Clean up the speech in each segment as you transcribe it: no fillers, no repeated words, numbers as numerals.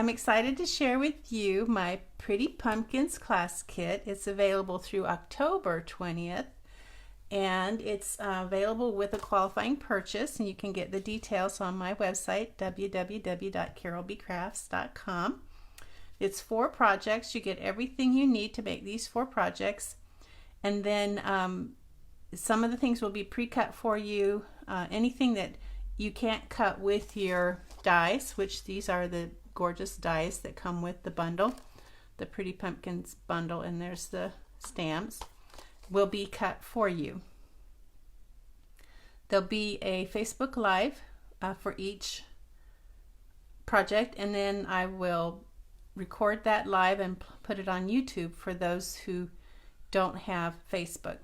I'm excited to share with you my Pretty Pumpkins class kit. It's available through October 20th, and it's available with a qualifying purchase, and you can get the details on my website, www.carolbcrafts.com. It's 4 projects. You get everything you need to make these 4 projects, and then some of the things will be pre-cut for you. Anything that you can't cut with your dies, which these are the gorgeous dies that come with the bundle, the Pretty Pumpkins bundle, and there's the stamps, will be cut for you. There'll be a Facebook Live for each project, and then I will record that live and put it on YouTube for those who don't have Facebook.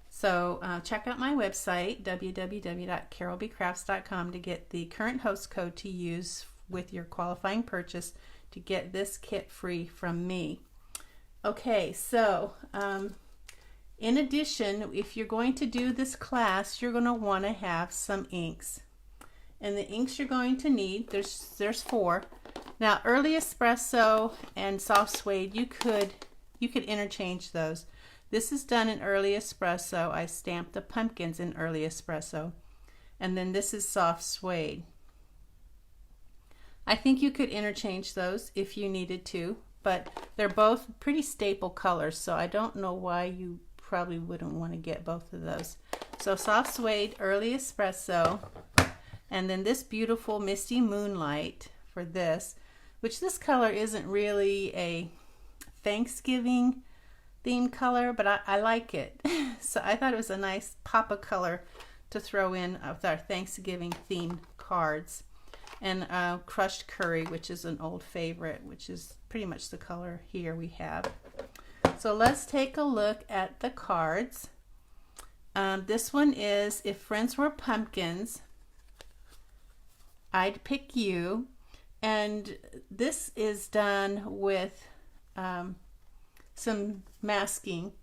So check out my website, www.carolbcrafts.com, to get the current host code to use with your qualifying purchase to get this kit free from me. Okay, so in addition, if you're going to do this class, you're going to want to have some inks. And the inks you're going to need, there's 4. Now, Early Espresso and Soft Suede, you could interchange those. This is done in Early Espresso. I stamped the pumpkins in Early Espresso. And then this is Soft Suede. I think you could interchange those if you needed to, but they're both pretty staple colors, so I don't know why you probably wouldn't want to get both of those. So Soft Suede, Early Espresso, and then this beautiful Misty Moonlight for this, which this color isn't really a Thanksgiving theme color, but I like it. So I thought it was a nice pop of color to throw in with our Thanksgiving themed cards. And Crushed Curry, which is an old favorite, which is pretty much the color here we have. So let's take a look at the cards. This one is, if friends were pumpkins, I'd pick you. And this is done with some masking.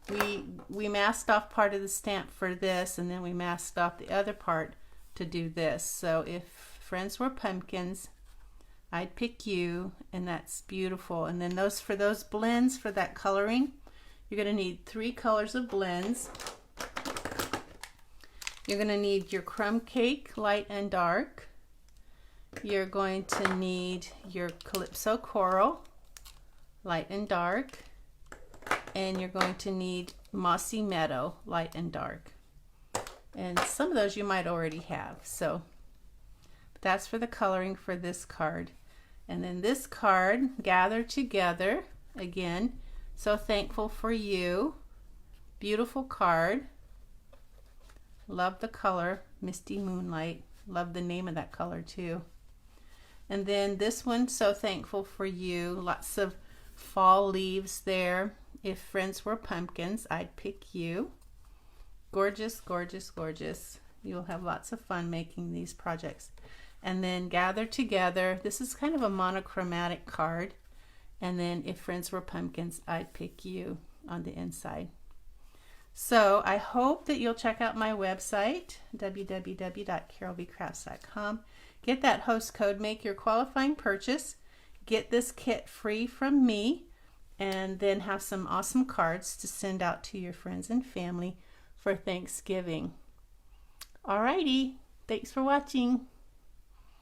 We masked off part of the stamp for this, and then we masked off the other part to do this. So if friends were pumpkins, I'd pick you, and that's beautiful. And then for those blends for that coloring, you're going to need 3 colors of blends. You're going to need your crumb cake, light and dark. You're going to need your Calypso coral, light and dark, and you're going to need Mossy Meadow, light and dark. And some of those you might already have, so that's for the coloring for this card. And then this card, Gather Together, again, so thankful for you. Beautiful card. Love the color, Misty Moonlight. Love the name of that color too. And then this one, So Thankful for You. Lots of fall leaves there. If friends were pumpkins, I'd pick you. Gorgeous, gorgeous, gorgeous. You'll have lots of fun making these projects. And then Gather Together. This is kind of a monochromatic card. And then If Friends Were Pumpkins, I'd Pick You on the inside. So I hope that you'll check out my website, www.carolbcrafts.com. Get that host code, make your qualifying purchase, get this kit free from me, and then have some awesome cards to send out to your friends and family for Thanksgiving. Alrighty, thanks for watching.